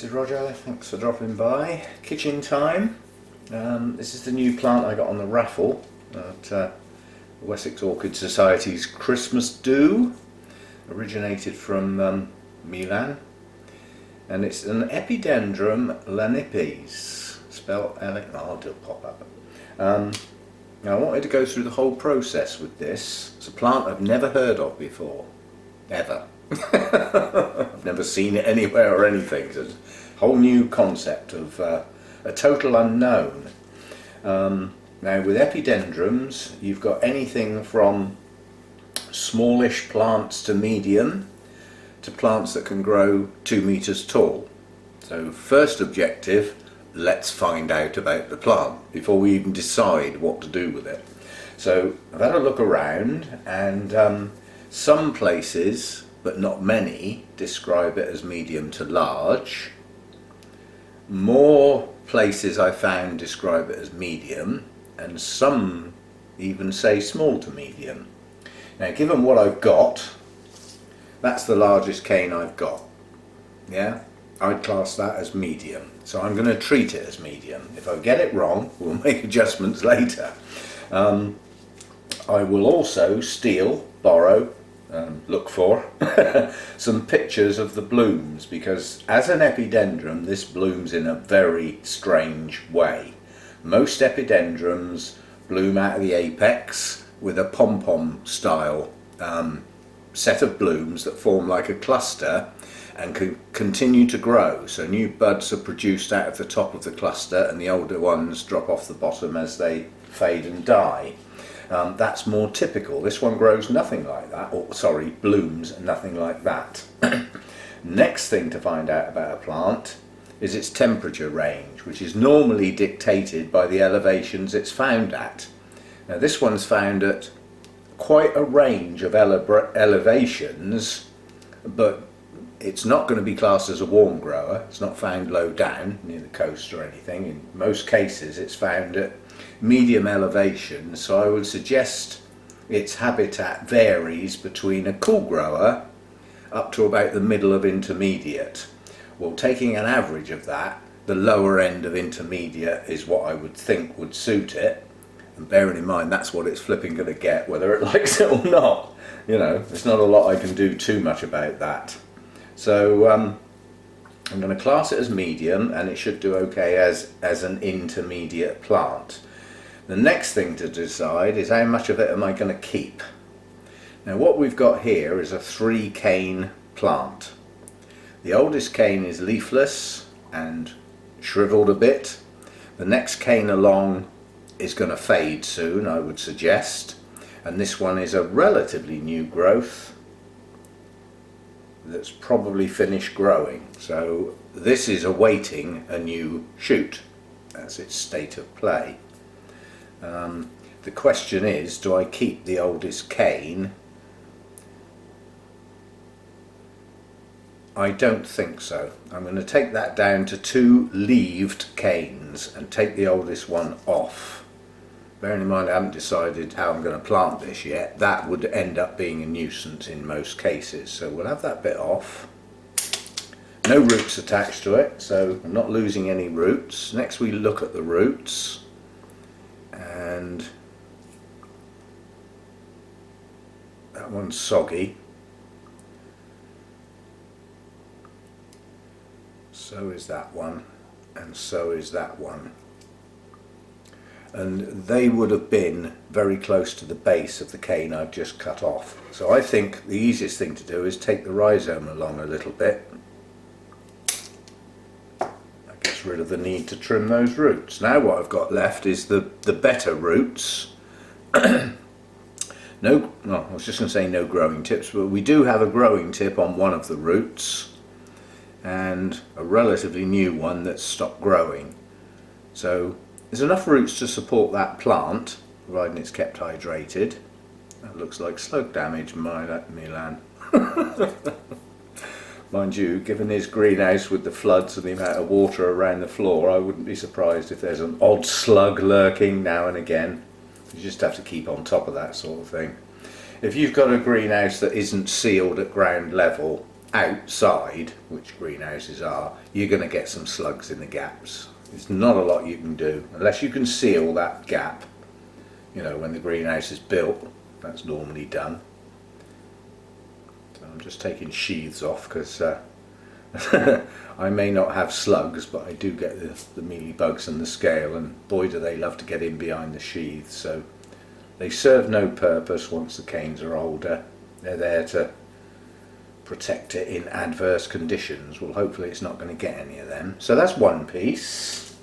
this is Roger, thanks for dropping by. Kitchen time. This is the new plant I got on the raffle at Wessex Orchid Society's Christmas Do. Originated from Milan, and it's an Epidendrum lanipes, spelled it'll pop up. Now I wanted to go through the whole process with this. It's a plant I've never heard of before, ever. I've never seen it anywhere or anything. It's a whole new concept of a total unknown. Now with epidendrums, you've got anything from smallish plants to medium to plants that can grow 2 meters tall. So first objective, let's find out about the plant before we even decide what to do with it. So I've had a look around, and some places, but not many, describe it as medium to large. More places I found describe it as medium, and some even say small to medium. Now given what I've got, that's the largest cane I've got. Yeah, I'd class that as medium, so I'm going to treat it as medium. If I get it wrong, we'll make adjustments later. I will also borrow, look for some pictures of the blooms, because as an epidendrum this blooms in a very strange way. Most epidendrums bloom out of the apex with a pom-pom style set of blooms that form like a cluster and can continue to grow. So new buds are produced out of the top of the cluster, and the older ones drop off the bottom as they fade and die. That's more typical. This one grows nothing like that, or sorry, blooms nothing like that. Next thing to find out about a plant is its temperature range, which is normally dictated by the elevations it's found at. Now this one's found at quite a range of elevations, but it's not going to be classed as a warm grower. It's not found low down near the coast or anything. In most cases it's found at medium elevation, so I would suggest its habitat varies between a cool grower up to about the middle of intermediate. Well, taking an average of that, the lower end of intermediate is what I would think would suit it, and bearing in mind that's what it's flipping going to get whether it likes it or not. You know, there's not a lot I can do too much about that. So I'm going to class it as medium, and it should do okay as an intermediate plant. The next thing to decide is how much of it am I going to keep. Now what we've got here is a 3 cane plant. The oldest cane is leafless and shriveled a bit. The next cane along is going to fade soon, I would suggest, and this one is a relatively new growth that's probably finished growing. So this is awaiting a new shoot. That's its state of play. The question is, do I keep the oldest cane? I don't think so. I'm going to take that down to 2 leaved canes and take the oldest one off. Bearing in mind I haven't decided how I'm going to plant this yet. That would end up being a nuisance in most cases, so we'll have that bit off. No roots attached to it, so I'm not losing any roots. Next we look at the roots, and that one's soggy. So is that one, and so is that one. And they would have been very close to the base of the cane I've just cut off. So I think the easiest thing to do is take the rhizome along a little bit. That gets rid of the need to trim those roots. Now what I've got left is the better roots. I was just going to say no growing tips, but we do have a growing tip on one of the roots, and a relatively new one that's stopped growing. So there's enough roots to support that plant, providing it's kept hydrated. That looks like slug damage, Milan. Mind you, given his greenhouse with the floods and the amount of water around the floor, I wouldn't be surprised if there's an odd slug lurking now and again. You just have to keep on top of that sort of thing. If you've got a greenhouse that isn't sealed at ground level, outside, which greenhouses are, you're going to get some slugs in the gaps. There's not a lot you can do unless you can seal that gap. You know, when the greenhouse is built, that's normally done. So I'm just taking sheaths off because I may not have slugs, but I do get the mealy bugs and the scale, and boy do they love to get in behind the sheaths. So they serve no purpose once the canes are older. They're there to protect it in adverse conditions. Well, hopefully it's not going to get any of them. So that's one piece.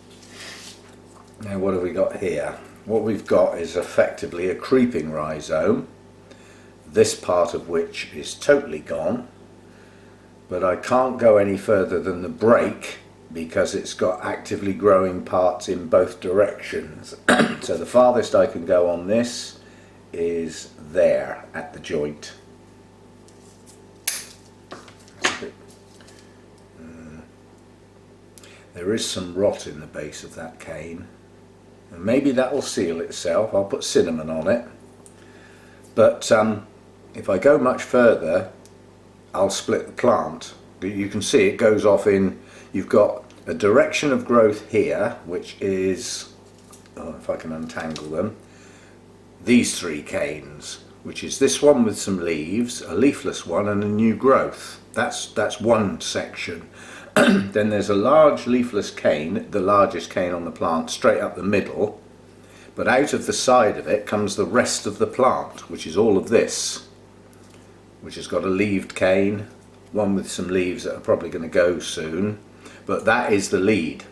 Now what have we got here? What we've got is effectively a creeping rhizome, this part of which is totally gone, but I can't go any further than the break because it's got actively growing parts in both directions. So the farthest I can go on this is there at the joint. There is some rot in the base of that cane, and maybe that will seal itself. I'll put cinnamon on it, but if I go much further I'll split the plant. You can see it goes off in, you've got a direction of growth here, which is, oh, if I can untangle them, these three canes, which is this one with some leaves, a leafless one, and a new growth. That's one section. Then there's a large leafless cane, the largest cane on the plant, straight up the middle, but out of the side of it comes the rest of the plant, which is all of this, which has got a leaved cane, one with some leaves that are probably going to go soon, but that is the lead.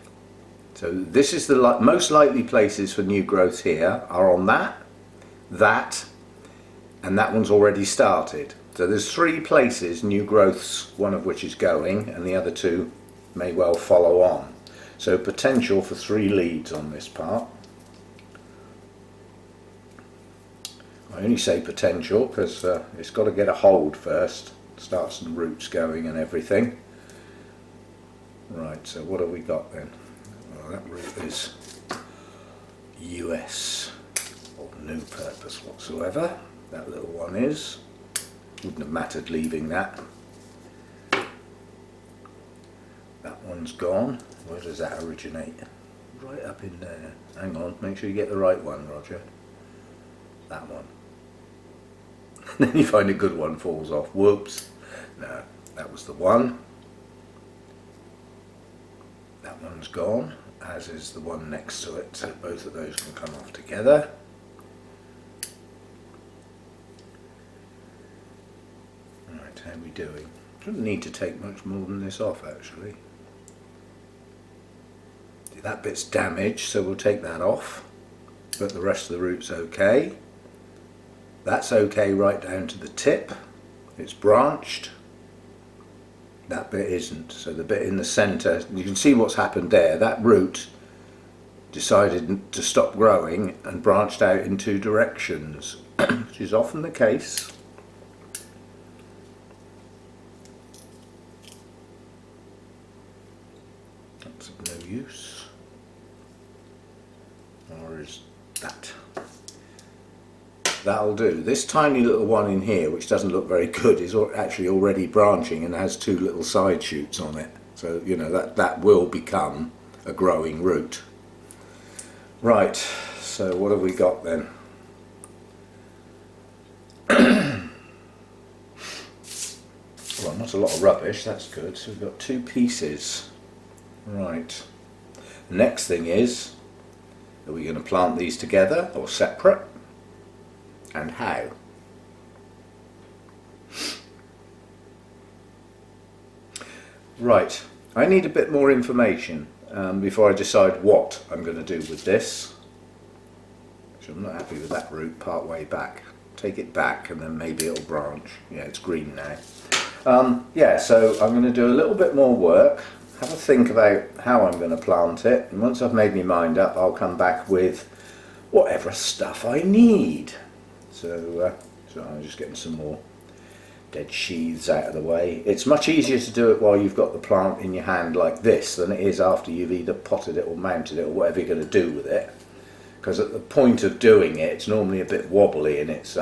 So this is the most likely places for new growth here are on that, and that one's already started. So there's three places new growths, one of which is going, and the other two may well follow on. So potential for 3 leads on this part. I only say potential because it's got to get a hold first, start some roots going and everything. Right, so what have we got then? Well, that root is US, or no purpose whatsoever. That little one is. Wouldn't have mattered leaving that. That one's gone. Where does that originate? Right up in there. Hang on, make sure you get the right one, Roger. That one. Then you find a good one falls off. Whoops. No, that was the one. That one's gone, as is the one next to it, so both of those can come off together. Right, how are we doing? Shouldn't need to take much more than this off actually. That bit's damaged, so we'll take that off, but the rest of the root's okay. That's okay right down to the tip. It's branched. That bit isn't. So the bit in the centre, you can see what's happened there. That root decided to stop growing and branched out in 2 directions, which is often the case. That's of no use. Or is that? That'll do. This tiny little one in here, which doesn't look very good, is actually already branching and has 2 little side shoots on it. So, you know, that will become a growing root. Right, so what have we got then? Well, not a lot of rubbish, that's good. So we've got 2 pieces. Right. The next thing is, are we going to plant these together or separate? And how? Right, I need a bit more information before I decide what I'm going to do with this. So I'm not happy with that root part way back. Take it back and then maybe it'll branch. Yeah, it's green now. Yeah, so I'm going to do a little bit more work, have a think about how I'm going to plant it, and once I've made my mind up I'll come back with whatever stuff I need. So I'm just getting some more dead sheaths out of the way. It's much easier to do it while you've got the plant in your hand like this than it is after you've either potted it or mounted it or whatever you're going to do with it. Because at the point of doing it, it's normally a bit wobbly in its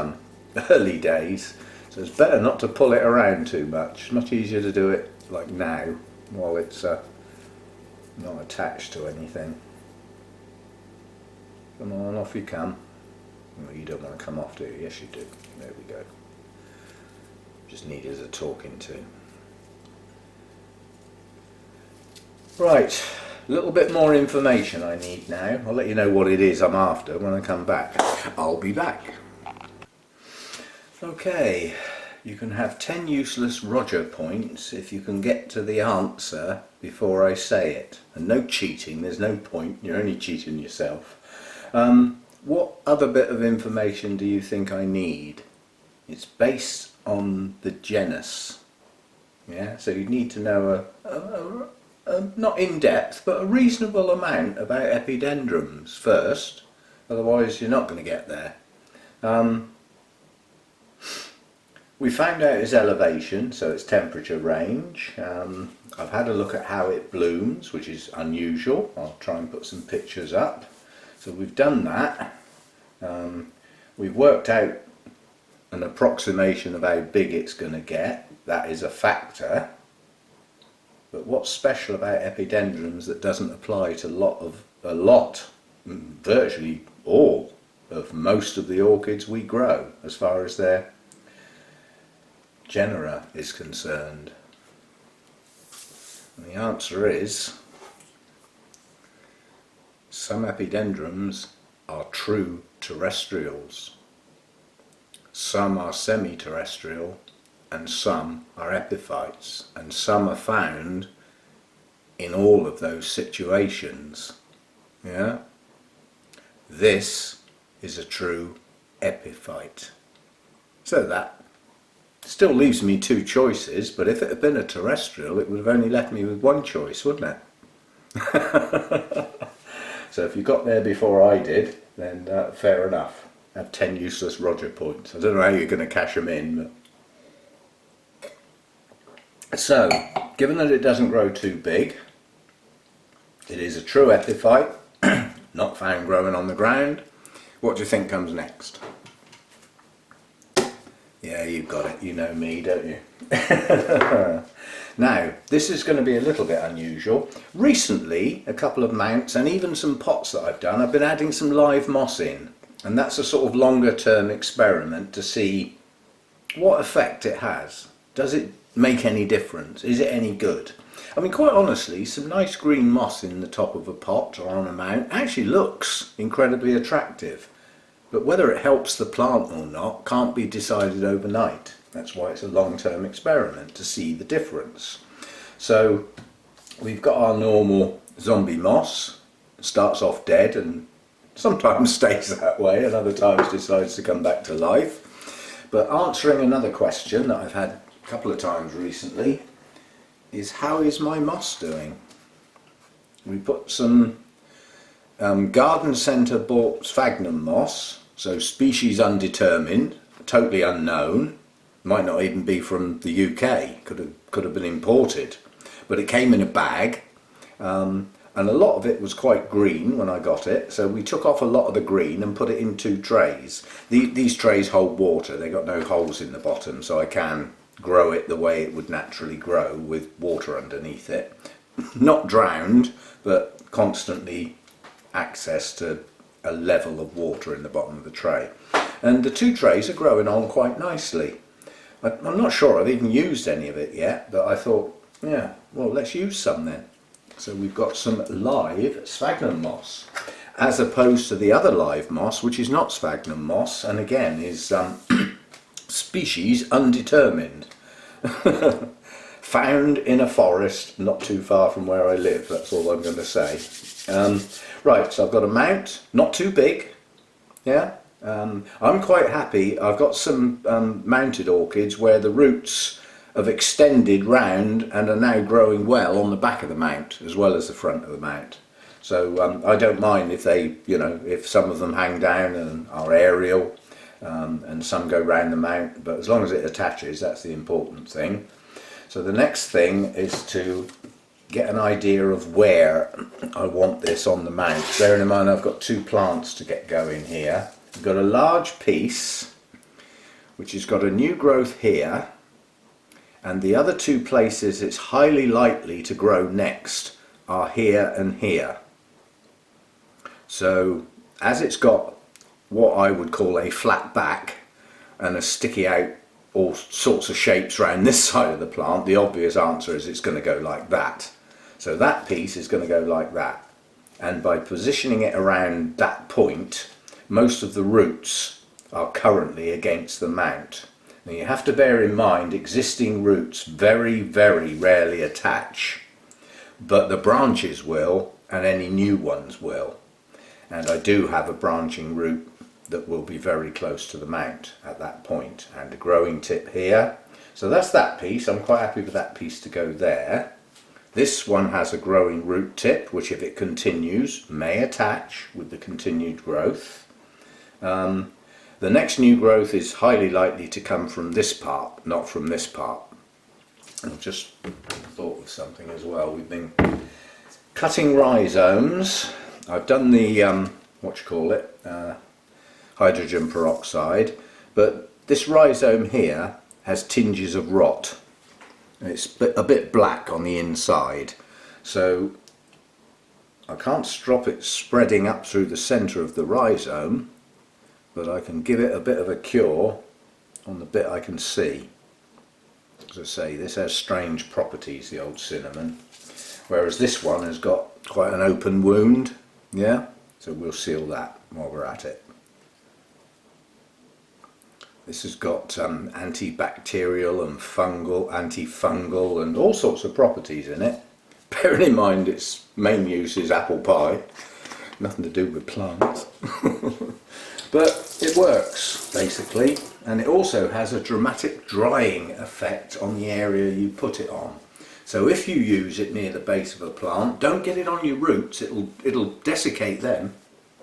early days. So it's better not to pull it around too much. Much easier to do it like now, while it's not attached to anything. Come on, off you come. Well, you don't want to come off, do you? Yes you do. There we go. Just needed a talking to. Right, a little bit more information I need now. I'll let you know what it is I'm after when I come back. I'll be back. Okay, you can have 10 useless Roger points if you can get to the answer before I say it. And no cheating, there's no point, you're only cheating yourself. What other bit of information do you think I need? It's based on the genus. Yeah, so you need to know not in depth, but a reasonable amount about epidendrums first, otherwise you're not going to get there. We found out its elevation, so its temperature range. I've had a look at how it blooms, which is unusual. I'll try and put some pictures up. So we've done that. We've worked out an approximation of how big it's going to get. That is a factor. But what's special about epidendrums that doesn't apply to virtually all of most of the orchids we grow, as far as their genera is concerned? And the answer is some epidendrums are true terrestrials, some are semi-terrestrial, and some are epiphytes, and some are found in all of those situations. Yeah? This is a true epiphyte. So that still leaves me two choices, but if it had been a terrestrial, it would have only left me with one choice, wouldn't it? So if you got there before I did, then fair enough. Have 10 useless Roger points. I don't know how you're going to cash them in. But... So, given that it doesn't grow too big, it is a true epiphyte, not found growing on the ground. What do you think comes next? Yeah, you've got it. You know me, don't you? Now, this is going to be a little bit unusual. Recently, a couple of mounts and even some pots that I've done, I've been adding some live moss in. And that's a sort of longer term experiment to see what effect it has. Does it make any difference? Is it any good? I mean, quite honestly, some nice green moss in the top of a pot or on a mount actually looks incredibly attractive. But whether it helps the plant or not can't be decided overnight. That's why it's a long-term experiment, to see the difference. So we've got our normal zombie moss. It starts off dead and sometimes stays that way and other times decides to come back to life. But answering another question that I've had a couple of times recently is, how is my moss doing? We put some garden centre bought sphagnum moss, so species undetermined, totally unknown, might not even be from the UK, could have been imported, but it came in a bag, and a lot of it was quite green when I got it, so we took off a lot of the green and put it in 2 trays. These trays hold water, they got no holes in the bottom, so I can grow it the way it would naturally grow with water underneath it. Not drowned, but constantly access to a level of water in the bottom of the tray. And the 2 trays are growing on quite nicely. I'm not sure I've even used any of it yet, but I thought, yeah, well, let's use some then. So we've got some live sphagnum moss, as opposed to the other live moss, which is not sphagnum moss, and again is species undetermined. Found in a forest not too far from where I live, that's all I'm going to say. Right, so I've got a mount, not too big, yeah. I'm quite happy. I've got some mounted orchids where the roots have extended round and are now growing well on the back of the mount as well as the front of the mount. So I don't mind if they, if some of them hang down and are aerial and some go round the mount, but as long as it attaches, that's the important thing. So the next thing is to get an idea of where I want this on the mount. Bearing in mind I've got 2 plants to get going here. I've got a large piece which has got a new growth here, and the other two places it's highly likely to grow next are here and here. So as it's got what I would call a flat back and a sticky out all sorts of shapes around this side of the plant, the obvious answer is it's going to go like that. So that piece is going to go like that, and by positioning it around that point, most of the roots are currently against the mount. Now you have to bear in mind existing roots very, very rarely attach, but the branches will, and any new ones will. And I do have a branching root that will be very close to the mount at that point, and a growing tip here. So that's that piece. I'm quite happy with that piece to go there. This one has a growing root tip, which if it continues may attach with the continued growth. The next new growth is highly likely to come from this part, not from this part. I've just thought of something as well. We've been cutting rhizomes. I've done the hydrogen peroxide, but this rhizome here has tinges of rot. It's a bit black on the inside, so I can't stop it spreading up through the centre of the rhizome, but I can give it a bit of a cure on the bit I can see. As I say, this has strange properties, the old cinnamon, whereas this one has got quite an open wound. Yeah, so we'll seal that while we're at it. This has got antibacterial and antifungal and all sorts of properties in it. Bearing in mind its main use is apple pie, nothing to do with plants. But it works basically, and it also has a dramatic drying effect on the area you put it on. So if you use it near the base of a plant, don't get it on your roots, it'll desiccate them,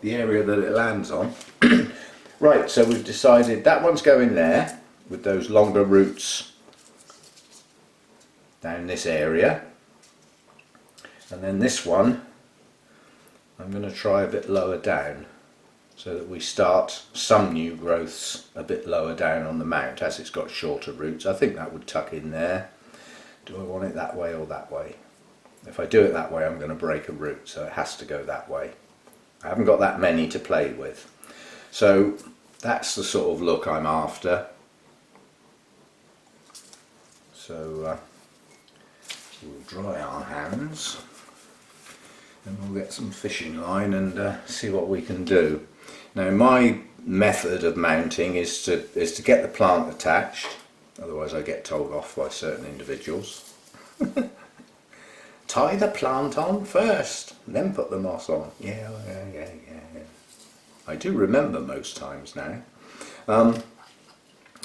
the area that it lands on. Right, so we've decided that one's going there with those longer roots down this area, and then this one I'm going to try a bit lower down so that we start some new growths a bit lower down on the mount as it's got shorter roots. I think that would tuck in there. Do I want it that way or that way? If I do it that way I'm going to break a root, so it has to go that way. I haven't got that many to play with. So that's the sort of look I'm after. So we'll dry our hands and we'll get some fishing line and see what we can do. Now my method of mounting is to get the plant attached, otherwise I get told off by certain individuals. Tie the plant on first, then put the moss on. Yeah. I do remember most times now.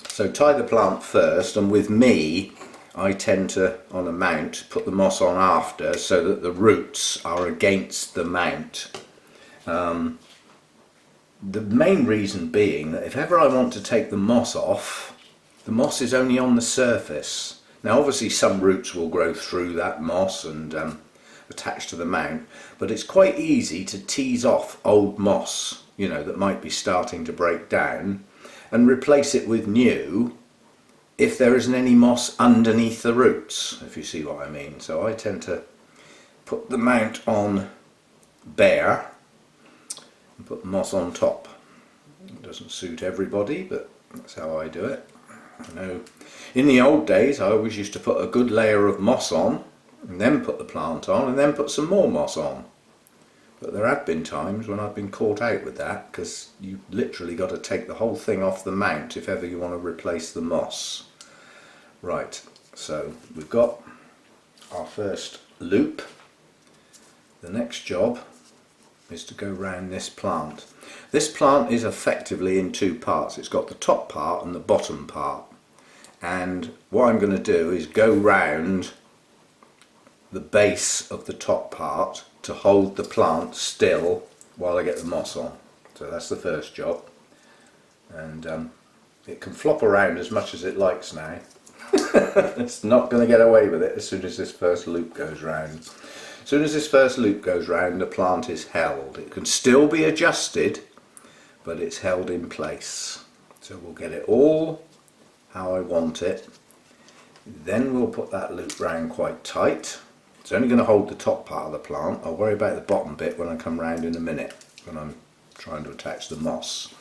So tie the plant first, and with me I tend to, on a mount, put the moss on after so that the roots are against the mount. The main reason being that if ever I want to take the moss off, the moss is only on the surface. Now obviously some roots will grow through that moss and attach to the mount, but it's quite easy to tease off old moss, you know, that might be starting to break down, and replace it with new if there isn't any moss underneath the roots, if you see what I mean. So I tend to put the mount on bare and put the moss on top. It doesn't suit everybody, but that's how I do it. I know in the old days I always used to put a good layer of moss on and then put the plant on and then put some more moss on. But there have been times when I've been caught out with that, because you literally got to take the whole thing off the mount if ever you want to replace the moss. Right, so we've got our first loop. The next job is to go round this plant. This plant is effectively in two parts. It's got the top part and the bottom part. And what I'm going to do is go round the base of the top part to hold the plant still while I get the moss on. So that's the first job. And it can flop around as much as it likes now. It's not going to get away with it as soon as this first loop goes round. As soon as this first loop goes round, the plant is held. It can still be adjusted, but it's held in place. So we'll get it all how I want it. Then we'll put that loop round quite tight. It's only going to hold the top part of the plant. I'll worry about the bottom bit when I come round in a minute, when I'm trying to attach the moss.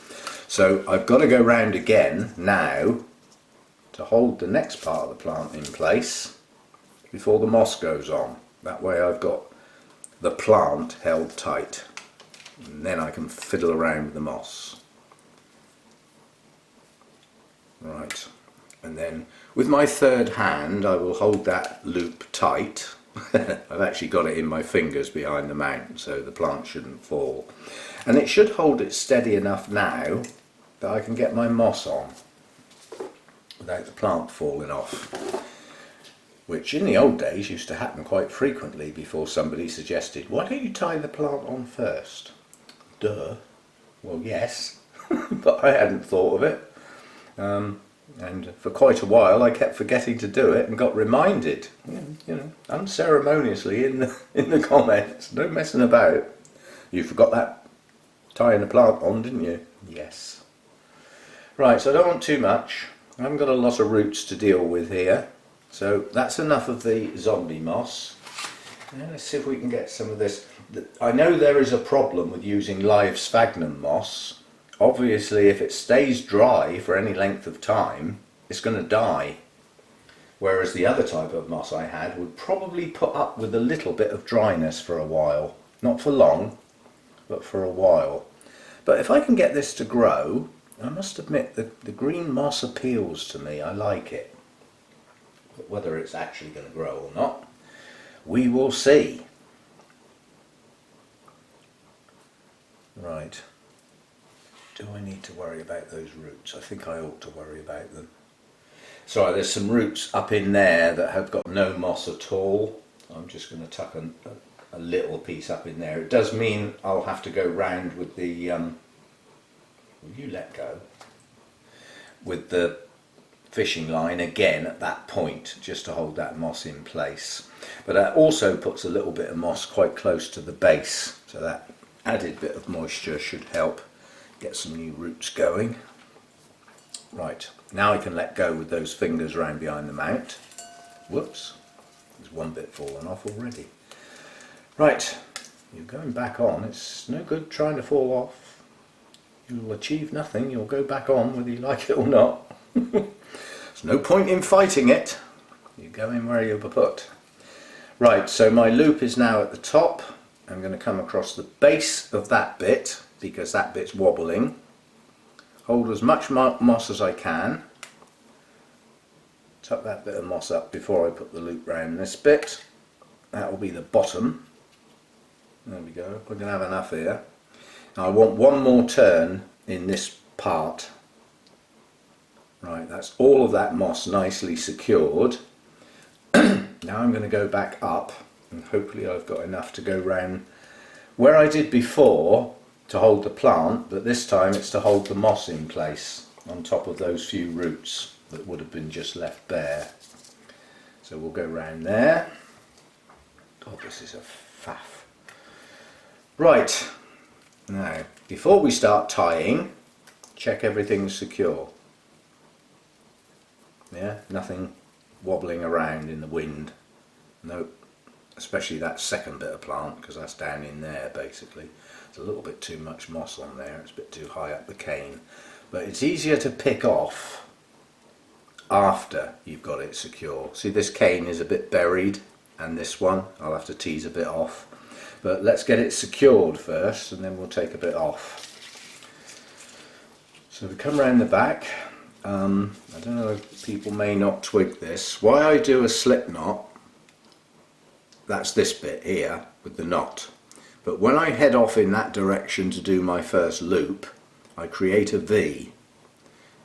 So I've got to go round again now to hold the next part of the plant in place before the moss goes on. That way I've got the plant held tight, and then I can fiddle around with the moss. Right, and then with my third hand I will hold that loop tight. I've actually got it in my fingers behind the mount, so the plant shouldn't fall. And it should hold it steady enough now that I can get my moss on without the plant falling off. Which in the old days used to happen quite frequently before somebody suggested, why don't you tie the plant on first? Duh. Well, yes, but I hadn't thought of it. And for quite a while I kept forgetting to do it and got reminded, unceremoniously in the comments. No messing about. You forgot that tying the plant on, didn't you? Yes. Right, so I don't want too much. I haven't got a lot of roots to deal with here. So that's enough of the zombie moss. Now let's see if we can get some of this. I know there is a problem with using live sphagnum moss. Obviously if it stays dry for any length of time, it's going to die. Whereas the other type of moss I had would probably put up with a little bit of dryness for a while. Not for long, but for a while. But if I can get this to grow, I must admit that the green moss appeals to me. I like it. But whether it's actually going to grow or not, we will see. Right. Do I need to worry about those roots? I think I ought to worry about them. Sorry, there's some roots up in there that have got no moss at all. I'm just going to tuck a little piece up in there. It does mean I'll have to go round with the will you let go? With the fishing line again at that point, just to hold that moss in place. But that also puts a little bit of moss quite close to the base, so that added bit of moisture should help get some new roots going. Right, now I can let go with those fingers around behind the mount. Whoops, there's one bit fallen off already. Right, you're going back on. It's no good trying to fall off. You'll achieve nothing. You'll go back on whether you like it or not. There's no point in fighting it. You're going where you're put. Right, so my loop is now at the top. I'm going to come across the base of that bit because that bit's wobbling. Hold as much moss as I can. Tuck that bit of moss up before I put the loop round this bit. That will be the bottom. There we go. We're going to have enough here. Now I want one more turn in this part. Right, that's all of that moss nicely secured. Now I'm going to go back up and hopefully I've got enough to go round where I did before to hold the plant, but this time it's to hold the moss in place on top of those few roots that would have been just left bare. So we'll go round there. God, this is a faff. Right, now before we start tying, check everything's secure. Yeah, nothing wobbling around in the wind. Nope, especially that second bit of plant because that's down in there basically. There's a little bit too much moss on there, it's a bit too high up the cane. But it's easier to pick off after you've got it secure. See, this cane is a bit buried and this one I'll have to tease a bit off. But let's get it secured first and then we'll take a bit off. So we come round the back. I don't know, people may not twig this. Why I do a slip knot, that's this bit here with the knot. But when I head off in that direction to do my first loop, I create a V.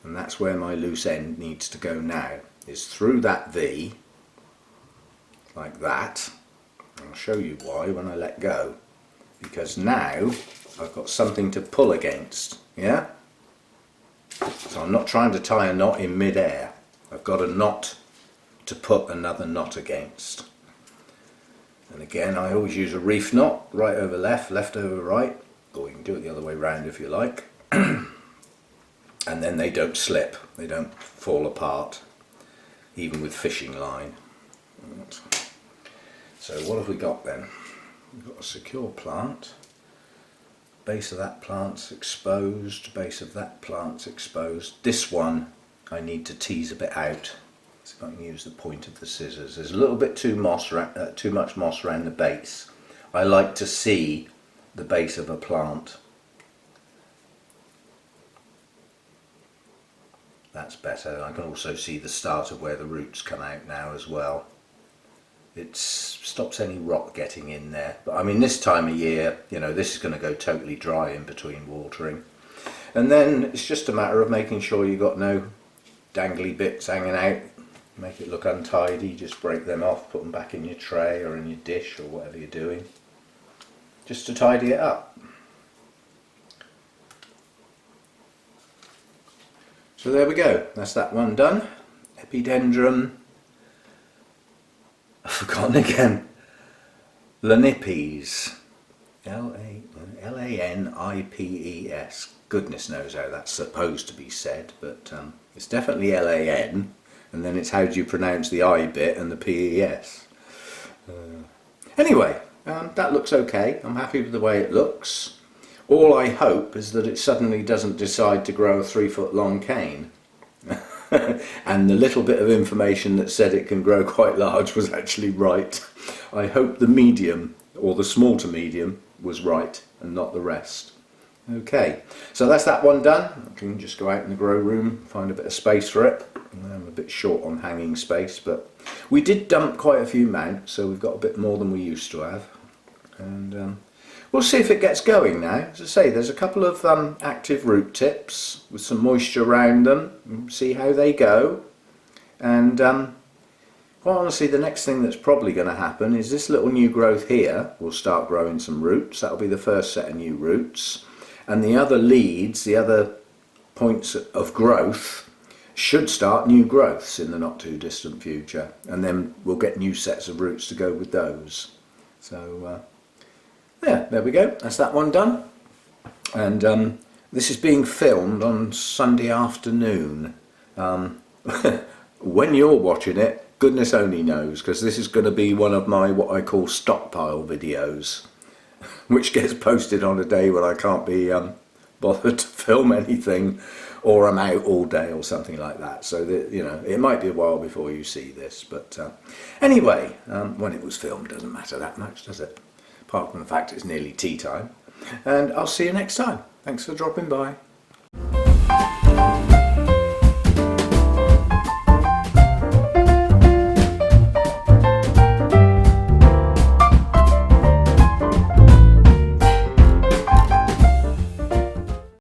And that's where my loose end needs to go now. Is through that V, like that. I'll show you why when I let go. Because now I've got something to pull against, yeah? So I'm not trying to tie a knot in mid-air. I've got a knot to put another knot against. And again, I always use a reef knot, right over left, left over right, or you can do it the other way round if you like. and then they don't slip, they don't fall apart, even with fishing line. So what have we got then? We've got a secure plant, base of that plant's exposed, base of that plant's exposed. This one I need to tease a bit out. See if I can use the point of the scissors. There's a little bit too much moss around the base. I like to see the base of a plant. That's better. I can also see the start of where the roots come out now as well. It stops any rot getting in there. But I mean, this time of year, you know, this is going to go totally dry in between watering. And then it's just a matter of making sure you've got no dangly bits hanging out. Make it look untidy, just break them off, put them back in your tray or in your dish or whatever you're doing, just to tidy it up. So there we go, that's that one done. Epidendrum, I've forgotten again, lanipes, L-A-N-I-P-E-S. Goodness knows how that's supposed to be said, but it's definitely L-A-N, and then it's how do you pronounce the I bit and the P-E-S. Anyway, that looks okay. I'm happy with the way it looks. All I hope is that it suddenly doesn't decide to grow a 3-foot long cane. And the little bit of information that said it can grow quite large was actually right. I hope the medium, or the small to medium, was right and not the rest. Okay, so that's that one done. I can just go out in the grow room, find a bit of space for it. I'm a bit short on hanging space, but we did dump quite a few mounts, so we've got a bit more than we used to have. And we'll see if it gets going now. As I say, there's a couple of active root tips with some moisture around them. We'll see how they go. And well, honestly, the next thing that's probably going to happen is this little new growth here will start growing some roots. That'll be the first set of new roots. And the other leads, the other points of growth, should start new growths in the not too distant future. And then we'll get new sets of roots to go with those. So yeah, there we go, that's that one done. And this is being filmed on Sunday afternoon. When you're watching it, goodness only knows, because this is going to be one of my what I call stockpile videos, which gets posted on a day when I can't be bothered to film anything, or I'm out all day or something like that. So that, you know, it might be a while before you see this, but anyway, when it was filmed doesn't matter that much, does it? Apart from the fact it's nearly tea time. And I'll see you next time. Thanks for dropping by.